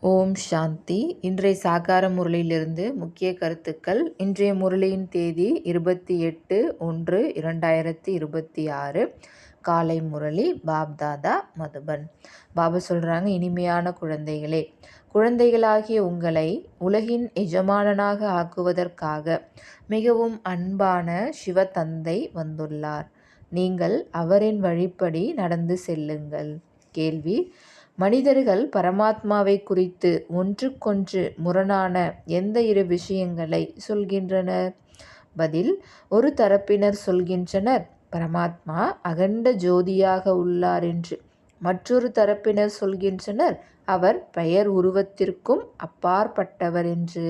ஓம் சாந்தி. இன்றைய சாகார முரளியிலிருந்து முக்கிய கருத்துக்கள். இன்றைய முரளியின் தேதி 28/1/2026. காலை முரளி பாப்தாதா மதுபன். பாபா சொல்கிறாங்க, இனிமையான குழந்தைகளே, குழந்தைகளாகிய உங்களை உலகின் எஜமானனாக ஆக்குவதற்காக மிகவும் அன்பான சிவதந்தை வந்துள்ளார். நீங்கள் அவரின் வழிப்படி நடந்து செல்லுங்கள். கேள்வி: மனிதர்கள் பரமாத்மாவை குறித்து ஒன்றுக்கொன்று முரணான எந்த இரு விஷயங்களை சொல்கின்றனர்? பதில்: ஒரு தரப்பினர் சொல்கின்றனர் பரமாத்மா அகண்ட ஜோதியாக உள்ளார் என்று. மற்றொரு தரப்பினர் சொல்கின்றனர் அவர் பெயர் உருவத்திற்கும் அப்பாற்பட்டவர் என்று.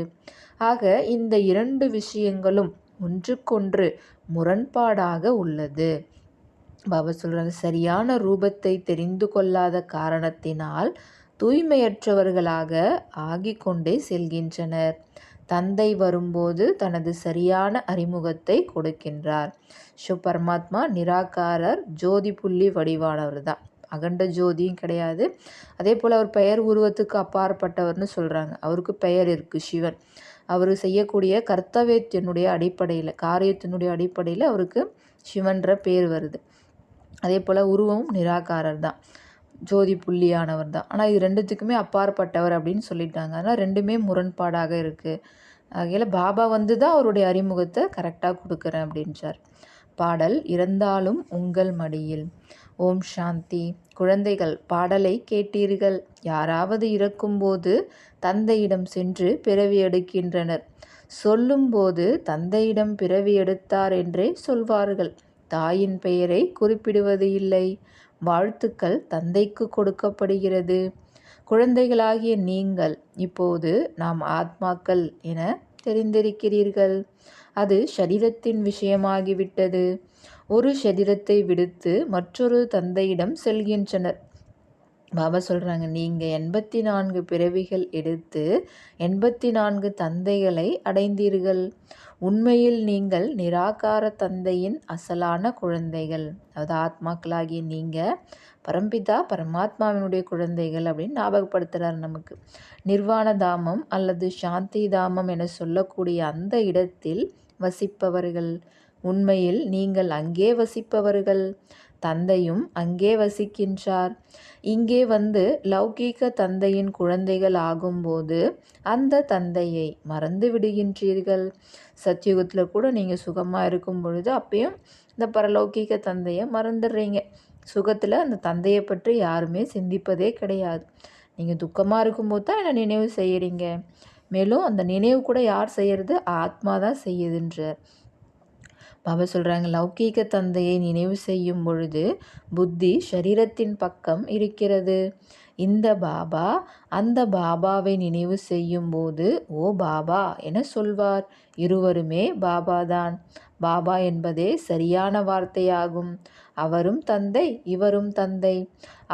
ஆக இந்த இரண்டு விஷயங்களும் ஒன்றுக்கொன்று முரண்பாடாக உள்ளது. பாபா சொல்கிறாங்க, சரியான ரூபத்தை தெரிந்து கொள்ளாத காரணத்தினால் தூய்மையற்றவர்களாக ஆகிக்கொண்டே செல்கின்றனர். தந்தை வரும்போது தனது சரியான அறிமுகத்தை கொடுக்கின்றார். பரமாத்மா நிராகாரர், ஜோதி புள்ளி வடிவானவர் தான், அகண்ட ஜோதியும் கிடையாது. அதே போல் அவர் பெயர் உருவத்துக்கு அப்பாற்பட்டவர்னு சொல்கிறாங்க. அவருக்கு பெயர் இருக்குது, சிவன். அவர் செய்யக்கூடிய கர்த்தவியத்தினுடைய அடிப்படையில், காரியத்தினுடைய அடிப்படையில் அவருக்கு சிவன்ற பேர் வருது. அதே போல் உருவமும் நிராகாரர் தான், ஜோதி புள்ளியானவர் தான். ஆனால் இது ரெண்டுத்துக்குமே அப்பாற்பட்டவர் அப்படின்னு சொல்லிட்டாங்க. அதனால் ரெண்டுமே முரண்பாடாக இருக்குது. ஆகையில் பாபா வந்து தான் அவருடைய அறிமுகத்தை கரெக்டாக கொடுக்குறேன் அப்படின்றார். பாடல்: இறந்தாலும் உங்கள் மடியில். ஓம் சாந்தி. குழந்தைகள், பாடலை கேட்டீர்கள். யாராவது இறக்கும்போது தந்தையிடம் சென்று பிறவி எடுக்கின்றனர். சொல்லும்போது தந்தையிடம் பிறவி எடுத்தார் என்றே சொல்வார்கள். தாயின் பெயரை குறிப்பிடுவது இல்லை. வாழ்த்துக்கள் தந்தைக்கு கொடுக்கப்படுகிறது. குழந்தைகளாகிய நீங்கள் இப்போது நாம் ஆத்மாக்கள் என தெரிந்திருக்கிறீர்கள். அது ஷரீரத்தின் விஷயமாகிவிட்டது. ஒரு ஷரீரத்தை விடுத்து மற்றொரு தந்தையிடம் செல்கின்றனர். பாபா சொல்கிறாங்க, நீங்கள் 84 பிறவிகள் எடுத்து 84 தந்தைகளை அடைந்தீர்கள். உண்மையில் நீங்கள் நிராகார தந்தையின் அசலான குழந்தைகள். அதாவது ஆத்மாக்களாகிய நீங்கள் பரம்பிதா பரமாத்மாவினுடைய குழந்தைகள் அப்படின்னு ஞாபகப்படுத்துகிறார் நமக்கு. நிர்வாண தாமம் அல்லது சாந்தி தாமம் என சொல்லக்கூடிய அந்த இடத்தில் வசிப்பவர்கள். உண்மையில் நீங்கள் அங்கே வசிப்பவர்கள். தந்தையும் அங்கே வசிக்கின்றார். இங்கே வந்து லௌகீக தந்தையின் குழந்தைகள் ஆகும்போது அந்த தந்தையை மறந்து விடுகின்றீர்கள். சத்தியுகத்தில் கூட நீங்கள் சுகமாக இருக்கும் பொழுது அப்பயும் இந்த பரலௌகீக தந்தையை மறந்துடுறீங்க. சுகத்தில் அந்த தந்தையை பற்றி யாருமே சிந்திப்பதே கிடையாது. நீங்கள் துக்கமாக இருக்கும்போது தான் என்னை நினைவு செய்கிறீங்க. மேலும் அந்த நினைவு கூட யார் செய்கிறது? ஆத்மா தான் செய்யுதுன்றார். பாபா சொல்கிறாங்க, லௌகீக தந்தையை நினைவு செய்யும் பொழுது புத்தி ஷரீரத்தின் பக்கம் இருக்கிறது. இந்த பாபா அந்த பாபாவை நினைவு செய்யும் போது ஓ பாபா என சொல்வார். இருவருமே பாபாதான். பாபா என்பதே சரியான வார்த்தையாகும். அவரும் தந்தை, இவரும் தந்தை.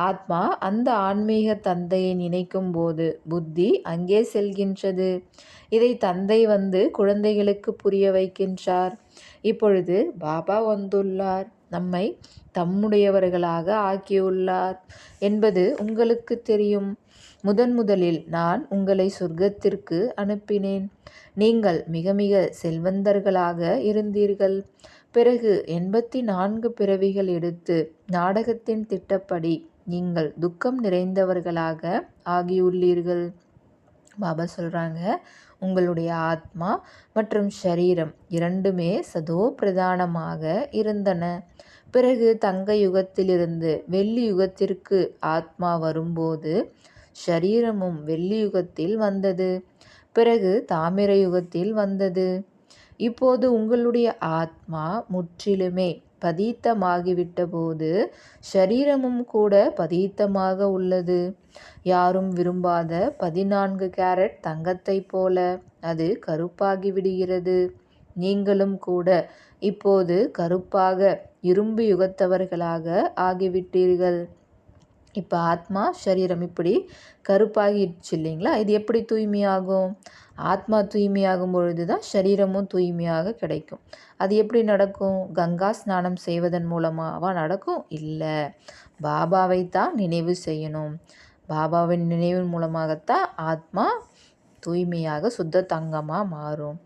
ஆத்மா அந்த ஆன்மீக தந்தையை நினைக்கும் போது புத்தி அங்கே செல்கின்றது. இதை தந்தை வந்து குழந்தைகளுக்கு புரிய வைக்கின்றார். இப்பொழுது பாபா வந்துள்ளார், நம்மை தம்முடையவர்களாக ஆக்கியுள்ளார் என்பது உங்களுக்கு தெரியும். முதலில் நான் உங்களை சொர்க்கத்திற்கு அனுப்பினேன். நீங்கள் மிக மிக செல்வந்தர்களாக இருந்தீர்கள். பிறகு 84 பிறவிகள் எடுத்து நாடகத்தின் திட்டப்படி நீங்கள் துக்கம் நிறைந்தவர்களாக ஆகியுள்ளீர்கள். பாபா சொல்கிறாங்க, உங்களுடைய ஆத்மா மற்றும் ஷரீரம் இரண்டுமே சதோ பிரதானமாக இருந்தன. பிறகு தங்க யுகத்திலிருந்து வெள்ளி யுகத்திற்கு ஆத்மா வரும்போது ஷரீரமும் வெள்ளி யுகத்தில் வந்தது. பிறகு தாமிர யுகத்தில் வந்தது. இப்போது உங்களுடைய ஆத்மா முற்றிலுமே பதீத்தமாகிவிட்ட போது ஷரீரமும் கூட பதீத்தமாக உள்ளது. யாரும் விரும்பாத 14 கேரட் தங்கத்தை போல அது கருப்பாகி விடுகிறது. நீங்களும் கூட இப்போது கருப்பாக இரும்பு யுகத்தவர்களாக ஆகிவிட்டீர்கள். இப்போ ஆத்மா ஷரீரம் இப்படி கருப்பாகிடுச்சு இல்லைங்களா? இது எப்படி தூய்மையாகும்? ஆத்மா தூய்மையாகும் பொழுது தான் ஷரீரமும் தூய்மையாக கிடைக்கும். அது எப்படி நடக்கும்? கங்கா ஸ்நானம் செய்வதன் மூலமாவா நடக்கும்? இல்லை, பாபாவை தான் நினைவு செய்யணும். பாபாவின் நினைவின் மூலமாகத்தான் ஆத்மா தூய்மையாக சுத்த தங்கமாக மாறும்.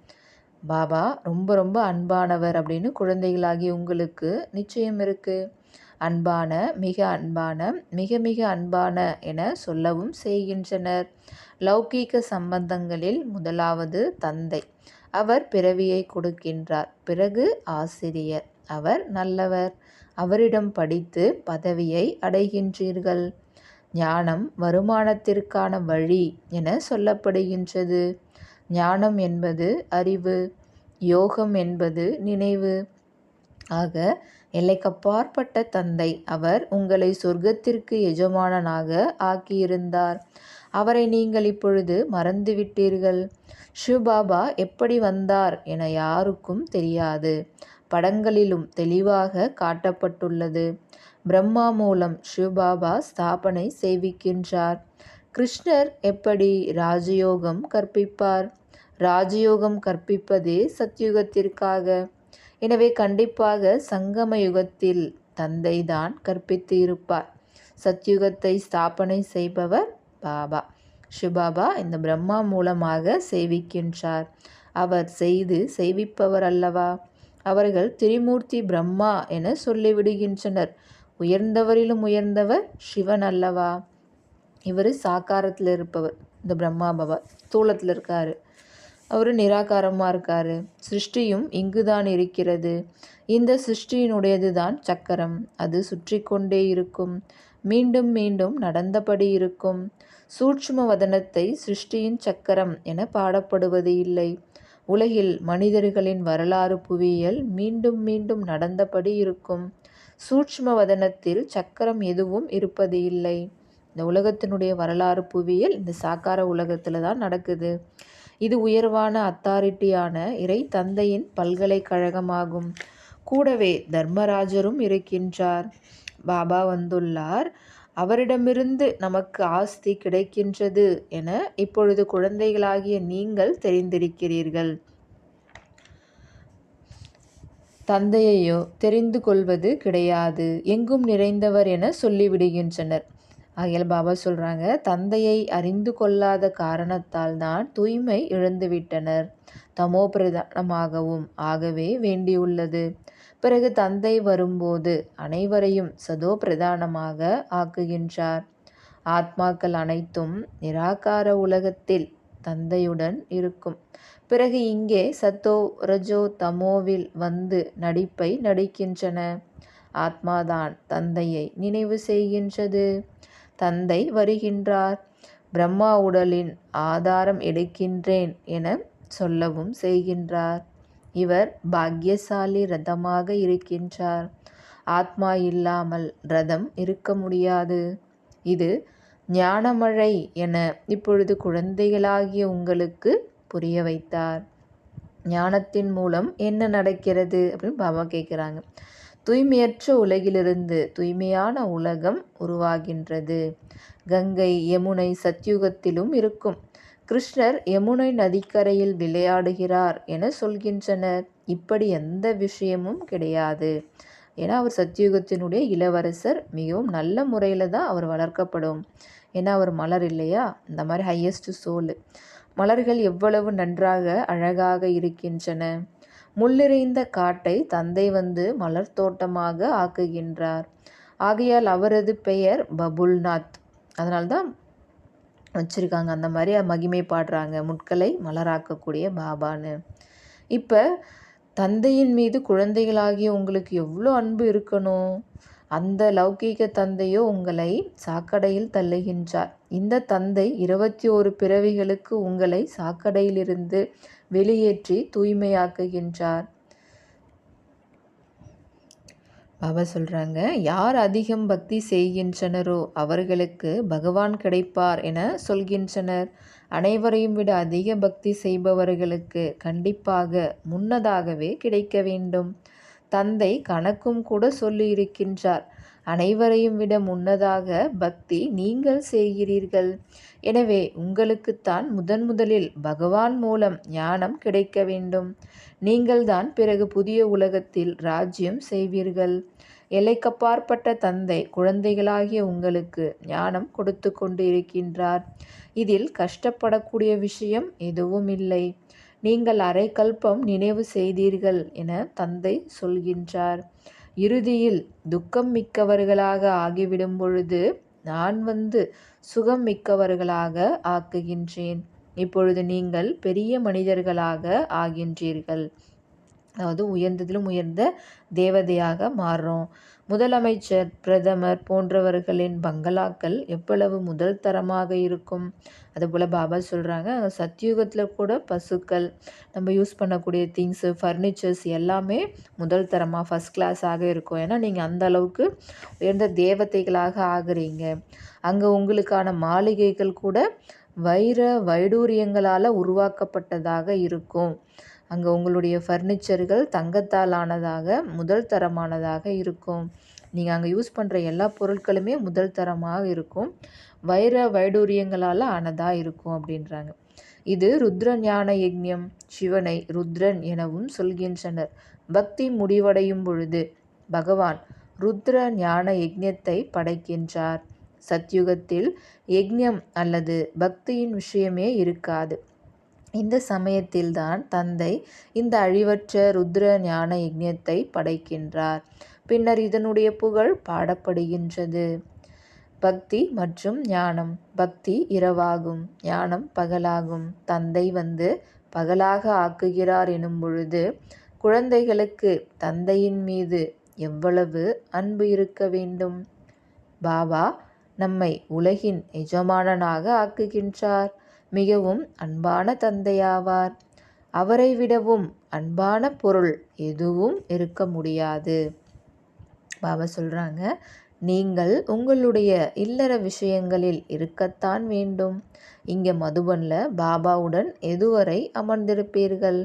பாபா ரொம்ப ரொம்ப அன்பானவர் அப்படின்னு குழந்தைகளாகி உங்களுக்கு நிச்சயம் இருக்குது. அன்பான, மிக அன்பான, மிக மிக அன்பான என சொல்லவும் செய்கின்றனர். லௌகீக சம்பந்தங்களில் முதலாவது தந்தை. அவர் பிறவியை கொடுக்கின்றார். பிறகு ஆசிரியர். அவர் நல்லவர். அவரிடம் படித்து பதவியை அடைகின்றீர்கள். ஞானம் வருமானத்திற்கான வழி என சொல்லப்படுகின்றது. ஞானம் என்பது அறிவு, யோகம் என்பது நினைவு. ஆக எல்லைக்கப்பாற்பட்ட தந்தை அவர் உங்களை சொர்க்கத்திற்கு எஜமானனாக ஆக்கியிருந்தார். அவரை நீங்கள் இப்பொழுது மறந்துவிட்டீர்கள். சிவபாபா எப்படி வந்தார் என யாருக்கும் தெரியாது. படங்களிலும் தெளிவாக காட்டப்பட்டுள்ளது. பிரம்மா மூலம் சிவபாபா ஸ்தாபனை செய்விக்கின்றார். கிருஷ்ணர் எப்படி ராஜயோகம் கற்பிப்பார்? ராஜயோகம் கற்பிப்பதே சத்யுகத்திற்காக. எனவே கண்டிப்பாக சங்கம யுகத்தில் தந்தை தான் கற்பித்து இருப்பார். சத்யுகத்தை ஸ்தாபனை செய்பவர் பாபா. சிவபாபா இந்த பிரம்மா மூலமாக செய்விக்கின்றார். அவர் செய்து செய்விப்பவர் அல்லவா? அவர்கள் திரிமூர்த்தி பிரம்மா என சொல்லிவிடுகின்றனர். உயர்ந்தவரிலும் உயர்ந்தவர் சிவன் அல்லவா? இவர் சாக்காரத்தில் இருப்பவர். இந்த பிரம்மா பாபா ஸ்தூலத்தில் இருக்கார். அவர் நிராகாரமாக இருக்கார். சிருஷ்டியும் இங்குதான் இருக்கிறது. இந்த சிருஷ்டியினுடையது தான் சக்கரம். அது சுற்றி கொண்டே இருக்கும். மீண்டும் மீண்டும் நடந்தபடி இருக்கும். சூட்சும வதனத்தை சிருஷ்டியின் சக்கரம் என பாடப்படுவது இல்லை. உலகில் மனிதர்களின் வரலாறு புவியியல் மீண்டும் மீண்டும் நடந்தபடி இருக்கும். சூட்சும வதனத்தில் சக்கரம் எதுவும் இருப்பது இல்லை. இந்த உலகத்தினுடைய வரலாறு புவியியல் இந்த சாக்கார உலகத்தில் தான் நடக்குது. இது உயர்வான அத்தாரிட்டியான இறை தந்தையின் பல்கலைக்கழகமாகும். கூடவே தர்மராஜரும் இருக்கின்றார். பாபா வந்துள்ளார். அவரிடமிருந்து நமக்கு ஆஸ்தி கிடைக்கின்றது என இப்பொழுது குழந்தைகளாகிய நீங்கள் தெரிந்திருக்கிறீர்கள். தந்தையையோ தெரிந்து கொள்வது கிடையாது. எங்கும் நிறைந்தவர் என சொல்லிவிடுகின்றனர். ஆகையால் பாபா சொல்கிறாங்க, தந்தையை அறிந்து கொள்ளாத காரணத்தால் தான் தூய்மை இழந்துவிட்டனர். தமோ பிரதானமாகவும் ஆகவே வேண்டியுள்ளது. பிறகு தந்தை வரும்போது அனைவரையும் சதோ பிரதானமாக ஆக்குகின்றார். ஆத்மாக்கள் அனைத்தும் நிராகார உலகத்தில் தந்தையுடன் இருக்கும். பிறகு இங்கே சத்தோ ரஜோ தமோவில் வந்து நடிப்பை நடிக்கின்றன. ஆத்மாதான் தந்தையை நினைவு செய்கின்றது. தந்தை வருகின்றார். பிரம்மா உடலின் ஆதாரம் எடுக்கின்றேன் என சொல்லவும் செய்கின்றார். இவர் பாக்யசாலி ரதமாக இருக்கின்றார். ஆத்மா இல்லாமல் ரதம் இருக்க முடியாது. இது ஞானமழை என இப்பொழுது குழந்தைகளாகிய உங்களுக்கு புரிய வைத்தார். ஞானத்தின் மூலம் என்ன நடக்கிறது அப்படின்னு பாபா கேட்குறாங்க. தூய்மையற்ற உலகிலிருந்து தூய்மையான உலகம் உருவாகின்றது. கங்கை, யமுனை சத்யுகத்திலும் இருக்கும். கிருஷ்ணர் யமுனை நதிக்கரையில் விளையாடுகிறார் என சொல்கின்றனர். இப்படி எந்த விஷயமும் கிடையாது. ஏன்னா அவர் சத்யுகத்தினுடைய இளவரசர். மிகவும் நல்ல முறையில் தான் அவர் வளர்க்கப்படும். ஏன்னா அவர் மலர் இல்லையா? இந்த மாதிரி ஹையஸ்ட் சோல். மலர்கள் எவ்வளவு நன்றாக அழகாக இருக்கின்றன. முள்ளிறைந்த காட்டை தந்தை வந்து மலர் தோட்டமாக ஆக்குகின்றார். ஆகையால் அவரது பெயர் பபுல்நாத். அதனால்தான் வச்சுருக்காங்க. அந்த மாதிரி மகிமை பாடுறாங்க, முட்களை மலராக்கக்கூடிய பாபான்னு. இப்போ தந்தையின் மீது குழந்தைகளாகிய உங்களுக்கு எவ்வளோ அன்பு இருக்கணும். அந்த லௌகீக தந்தையோ உங்களை சாக்கடையில் தள்ளுகின்றார். இந்த தந்தை 21 பிறவிகளுக்கு உங்களை சாக்கடையிலிருந்து வெளியேற்றி தூய்மையாக்குகின்றார். பாபா சொல்கிறாங்க, யார் அதிகம் பக்தி செய்கின்றனரோ அவர்களுக்கு பகவான் கிடைப்பார் என சொல்கின்றனர். அனைவரையும் விட அதிக பக்தி செய்பவர்களுக்கு கண்டிப்பாக முன்னதாகவே கிடைக்க வேண்டும். தந்தை கணக்கும் கூட சொல்லி இருக்கின்றார். அனைவரையும் விட முன்னதாக பக்தி நீங்கள் செய்கிறீர்கள். எனவே உங்களுக்குத்தான் முதலில் பகவான் மூலம் ஞானம் கிடைக்க வேண்டும். நீங்கள்தான் பிறகு புதிய உலகத்தில் ராஜ்யம் செய்வீர்கள். எல்லைக்கப்பாற்பட்ட தந்தை குழந்தைகளாகிய உங்களுக்கு ஞானம் கொடுத்து கொண்டு இருக்கின்றார். இதில் கஷ்டப்படக்கூடிய விஷயம் எதுவும் இல்லை. நீங்கள் அரை கல்பம் நினைவு செய்தீர்கள் என தந்தை சொல்கின்றார். இறுதியில் துக்கம் மிக்கவர்களாக ஆகிவிடும் பொழுது நான் வந்து சுகம் மிக்கவர்களாக ஆக்குகின்றேன். இப்பொழுது நீங்கள் பெரிய மனிதர்களாக ஆகின்றீர்கள். அதாவது உயர்ந்ததிலும் உயர்ந்த தேவதையாக மாறுறோம். முதலமைச்சர், பிரதமர் போன்றவர்களின் பங்களாக்கள் எவ்வளவு முதல் தரமாக இருக்கும். அதுபோல் பாபா சொல்கிறாங்க, சத்யுகத்தில் கூட பசுக்கள், நம்ம யூஸ் பண்ணக்கூடிய திங்ஸு, ஃபர்னிச்சர்ஸ் எல்லாமே முதல் தரமாக ஃபஸ்ட் கிளாஸாக இருக்கும். ஏன்னா நீங்கள் அந்த அளவுக்கு உயர்ந்த தேவதைகளாக ஆகுறீங்க. அங்கே உங்களுக்கான மாளிகைகள் கூட வைர வைடூரியங்களால் உருவாக்கப்பட்டதாக இருக்கும். அங்கே உங்களுடைய ஃபர்னிச்சர்கள் தங்கத்தால் ஆனதாக முதல் தரமானதாக இருக்கும். நீங்கள் அங்கே யூஸ் பண்ணுற எல்லா பொருட்களுமே முதல் தரமாக இருக்கும். வைர வைடூரியங்களால் ஆனதாக இருக்கும் அப்படின்றாங்க. இது ருத்ர ஞான யஜ்ஞம். சிவனை ருத்ரன் எனவும் சொல்கின்றனர். பக்தி முடிவடையும் பொழுது பகவான் ருத்ர ஞான யஜ்ஞத்தை படைக்கின்றார். சத்யுகத்தில் யஜ்ஞம் அல்லது பக்தியின் விஷயமே இருக்காது. இந்த சமயத்தில்தான் தந்தை இந்த அழிவற்ற ருத்ர ஞான யஜ்ஞத்தை படைக்கின்றார். பின்னர் இதனுடைய புகழ் பாடப்படுகின்றது. பக்தி மற்றும் ஞானம். பக்தி இரவாகும், ஞானம் பகலாகும். தந்தை வந்து பகலாக ஆக்குகிறார் எனும் பொழுது குழந்தைகளுக்கு தந்தையின் மீது எவ்வளவு அன்பு இருக்க வேண்டும். பாபா நம்மை உலகின் எஜமானனாக ஆக்குகின்றார். மிகவும் அன்பான தந்தையாவார். அவரை விடவும் அன்பான பொருள் எதுவும் இருக்க முடியாது. பாபா சொல்கிறாங்க, நீங்கள் உங்களுடைய இல்லற விஷயங்களில் இருக்கத்தான் வேண்டும். இங்கே மதுபனில் பாபாவுடன் எதுவரை அமர்ந்திருப்பீர்கள்?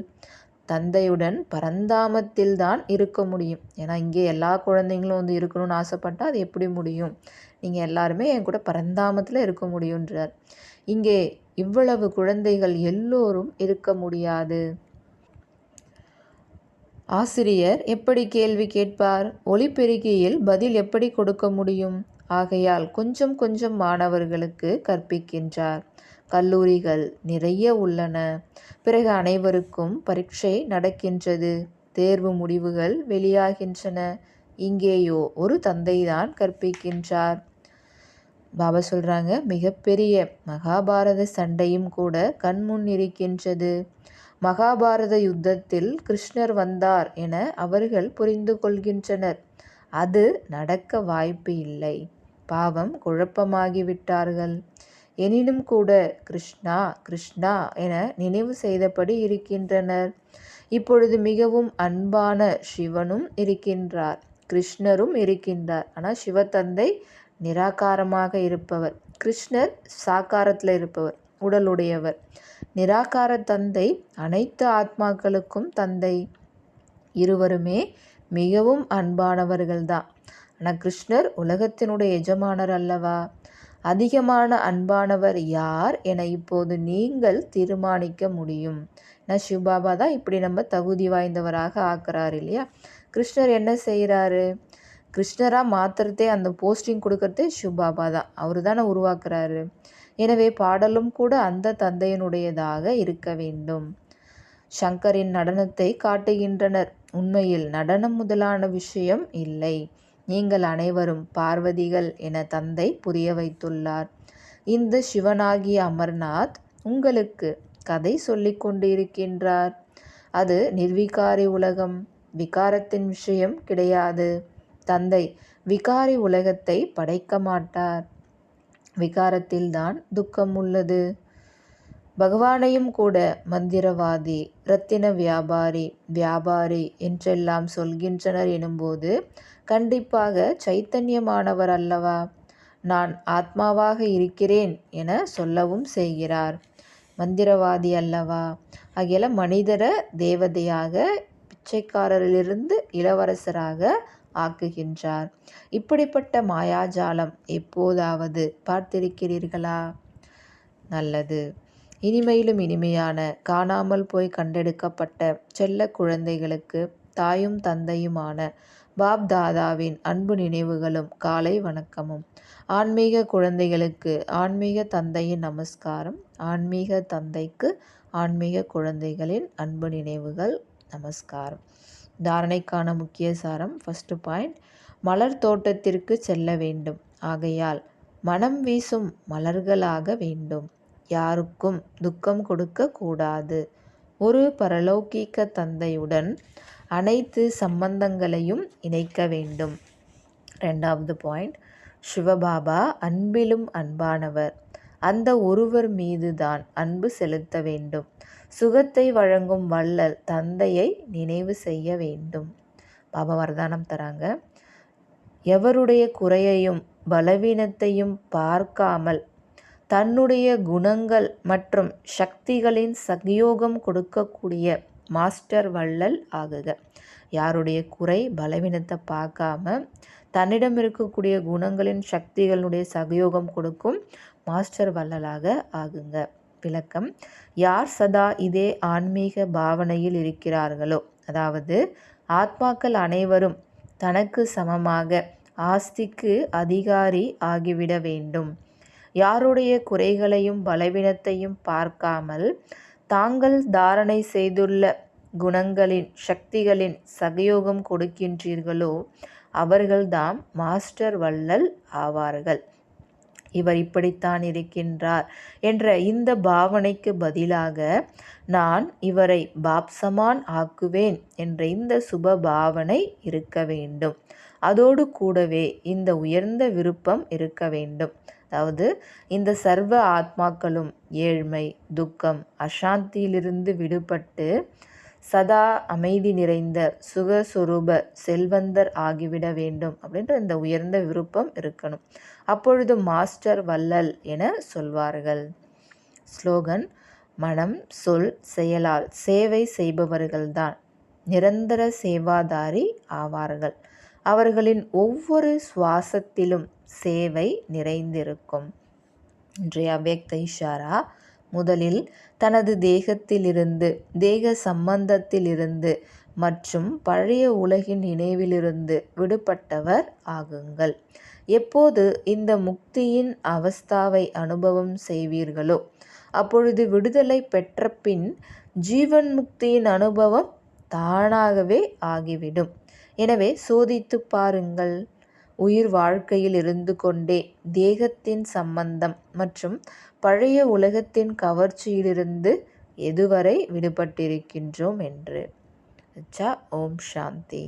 தந்தையுடன் பரந்தாமத்தில் தான் இருக்க முடியும். ஏன்னா இங்கே எல்லா குழந்தைங்களும் வந்து இருக்கணும்னு ஆசைப்பட்டால் அது எப்படி முடியும்? நீங்கள் எல்லாருமே என் கூட பரந்தாமத்தில் இருக்க முடியுன்றார். இங்கே இவ்வளவு குழந்தைகள் எல்லோரும் இருக்க முடியாது. ஆசிரியர் எப்படி கேள்வி கேட்பார்? ஒலிபெருக்கியில் பதில் எப்படி கொடுக்க முடியும்? ஆகையால் கொஞ்சம் கொஞ்சம் மாணவர்களுக்கு கற்பிக்கின்றார். கல்லூரிகள் நிறைய உள்ளன. பிறகு அனைவருக்கும் பரீட்சை நடக்கின்றது. தேர்வு முடிவுகள் வெளியாகின்றன. இங்கேயோ ஒரு தந்தைதான் கற்பிக்கின்றார். பாபா சொல்கிறாங்க, மிகப்பெரிய மகாபாரத சண்டையும் கூட கண்முன் இருக்கின்றது. மகாபாரத யுத்தத்தில் கிருஷ்ணர் வந்தார் என அவர்கள் புரிந்து கொள்கின்றனர். அது நடக்க வாய்ப்பு இல்லை. பாவம் குழப்பமாகிவிட்டார்கள். எனினும் கூட கிருஷ்ணா கிருஷ்ணா என நினைவு செய்தபடி இருக்கின்றனர். இப்பொழுது மிகவும் அன்பான சிவனும் இருக்கின்றார், கிருஷ்ணரும் இருக்கின்றார். ஆனால் சிவத்தந்தை நிராகாரமாக இருப்பவர், கிருஷ்ணர் சாக்காரத்தில் இருப்பவர், உடலுடையவர். நிராகார தந்தை அனைத்து ஆத்மாக்களுக்கும் தந்தை. இருவருமே மிகவும் அன்பானவர்கள்தான். ஆனால் கிருஷ்ணர் உலகத்தினுடைய எஜமானர் அல்லவா? அதிகமான அன்பானவர் யார் என இப்போது நீங்கள் தீர்மானிக்க முடியும். நான் சிவபாபா தான் இப்படி நம்ம தகுதி வாய்ந்தவராக ஆக்குறாரு இல்லையா? கிருஷ்ணர் என்ன செய்கிறாரு? கிருஷ்ணராக மாத்திரத்தே அந்த போஸ்டிங் கொடுக்கறதே சிவபாபா தான். அவர் தானே உருவாக்குறாரு. எனவே பாடலும் கூட அந்த தந்தையினுடையதாக இருக்க வேண்டும். சங்கரின் நடனத்தை காட்டுகின்றனர். உண்மையில் நடனம் முதலான விஷயம் இல்லை. நீங்கள் அனைவரும் பார்வதிகள் என தந்தை புரிய வைத்துள்ளார். இந்த சிவனாகிய அமர்நாத் உங்களுக்கு கதை சொல்லிக் கொண்டு இருக்கின்றார். அது நிர்விகாரி உலகம், விகாரத்தின் விஷயம் கிடையாது. தந்தை விகாரி உலகத்தை படைக்க மாட்டார். விகாரத்தில்தான் துக்கம் உள்ளது. பகவானையும் கூட மந்திரவாதி, இரத்தின வியாபாரி, வியாபாரி என்றெல்லாம் சொல்கின்றனர் எனும்போது கண்டிப்பாக சைத்தன்யமானவர் அல்லவா? நான் ஆத்மாவாக இருக்கிறேன் என சொல்லவும் செய்கிறார். மந்திரவாதி அல்லவா? ஆகிய மனிதர தேவதையாக, பிச்சைக்காரரிலிருந்து இளவரசராக ஆக்குகின்றார். இப்படிப்பட்ட மாயாஜாலம் எப்போதாவது பார்த்திருக்கிறீர்களா? நல்லது. இனிமையிலும் இனிமையான காணாமல் போய் கண்டெடுக்கப்பட்ட செல்ல குழந்தைகளுக்கு தாயும் தந்தையுமான பாப் தாதாவின் அன்பு நினைவுகளும் காலை வணக்கமும். ஆன்மீக குழந்தைகளுக்கு ஆன்மீக தந்தையின் நமஸ்காரம். ஆன்மீக தந்தைக்கு ஆன்மீக குழந்தைகளின் அன்பு நினைவுகள் நமஸ்காரம். தாரணைக்கான முக்கிய சாரம். ஃபர்ஸ்ட் பாயிண்ட், மலர் தோட்டத்திற்கு செல்ல வேண்டும். ஆகையால் மனம் வீசும் மலர்களாக வேண்டும். யாருக்கும் துக்கம் கொடுக்க கூடாது. ஒரு பரலௌகீக தந்தையுடன் அனைத்து சம்பந்தங்களையும் இணைக்க வேண்டும். ரெண்டாவது பாயிண்ட், சிவபாபா அன்பிலும் அன்பானவர். அந்த ஒருவர் மீது தான் அன்பு செலுத்த வேண்டும். சுகத்தை வழங்கும் வள்ளல் தந்தையை நினைவு செய்ய வேண்டும். பாபா வரதானம் தராங்க. எவருடைய குறையையும் பலவீனத்தையும் பார்க்காமல் தன்னுடைய குணங்கள் மற்றும் சக்திகளின் சகயோகம் கொடுக்கக்கூடிய மாஸ்டர் வள்ளல் ஆகுக. யாருடைய குறை பலவீனத்தை பார்க்காம தன்னிடம் இருக்கக்கூடிய குணங்களின் சக்திகளுடைய சகயோகம் கொடுக்கும் மாஸ்டர் வள்ளலாக ஆகுங்க. விளக்கம், யார் சதா இதே ஆன்மீக பாவனையில் இருக்கிறார்களோ, அதாவது ஆத்மாக்கள் அனைவரும் தனக்கு சமமாக ஆஸ்திக்கு அதிகாரி ஆகிவிட வேண்டும். யாருடைய குறைகளையும் பலவீனத்தையும் பார்க்காமல் தாங்கள் தாரணை செய்துள்ள குணங்களின் சக்திகளின் சகயோகம் கொடுக்கின்றீர்களோ அவர்கள்தாம் மாஸ்டர் வள்ளல் ஆவார்கள். இவர் இப்படித்தான் இருக்கின்றார் என்ற இந்த பாவனைக்கு பதிலாக நான் இவரை பாப்சமான் ஆக்குவேன் என்ற இந்த சுப பாவனை இருக்க வேண்டும். அதோடு கூடவே இந்த உயர்ந்த விருப்பம் இருக்க வேண்டும். அதாவது இந்த சர்வ ஆத்மாக்களும் ஏழ்மை, துக்கம், அசாந்தியிலிருந்து விடுபட்டு சதா அமைதி நிறைந்த சுகஸ்வரூப செல்வந்தர் ஆகிவிட வேண்டும் அப்படின்ற இந்த உயர்ந்த விருப்பம் இருக்கணும். அப்பொழுது மாஸ்டர் வள்ளல் என சொல்வார்கள். ஸ்லோகன், மனம், சொல், செயலால் சேவை செய்பவர்கள்தான் நிரந்தர சேவாதாரி ஆவார்கள். அவர்களின் ஒவ்வொரு சுவாசத்திலும் சேவை நிறைந்திருக்கும். இன்றைய அவ்யக்த இஷாரா, முதலில் தனது தேகத்திலிருந்து, தேக சம்பந்தத்திலிருந்து மற்றும் பழைய உலகின் நினைவிலிருந்து விடுபட்டவர் ஆகுங்கள். எப்போது இந்த முக்தியின் அவஸ்தாவை அனுபவம் செய்வீர்களோ அப்பொழுது விடுதலை பெற்ற பின் ஜீவன் முக்தியின் அனுபவம் தானாகவே ஆகிவிடும். எனவே சோதித்து பாருங்கள். உயிர் வாழ்க்கையில் இருந்து கொண்டே தேகத்தின் சம்பந்தம் மற்றும் பழைய உலகத்தின் கவர்ச்சியிலிருந்து எதுவரை விடுபட்டிருக்கின்றோம் என்று. ஓம் சாந்தி.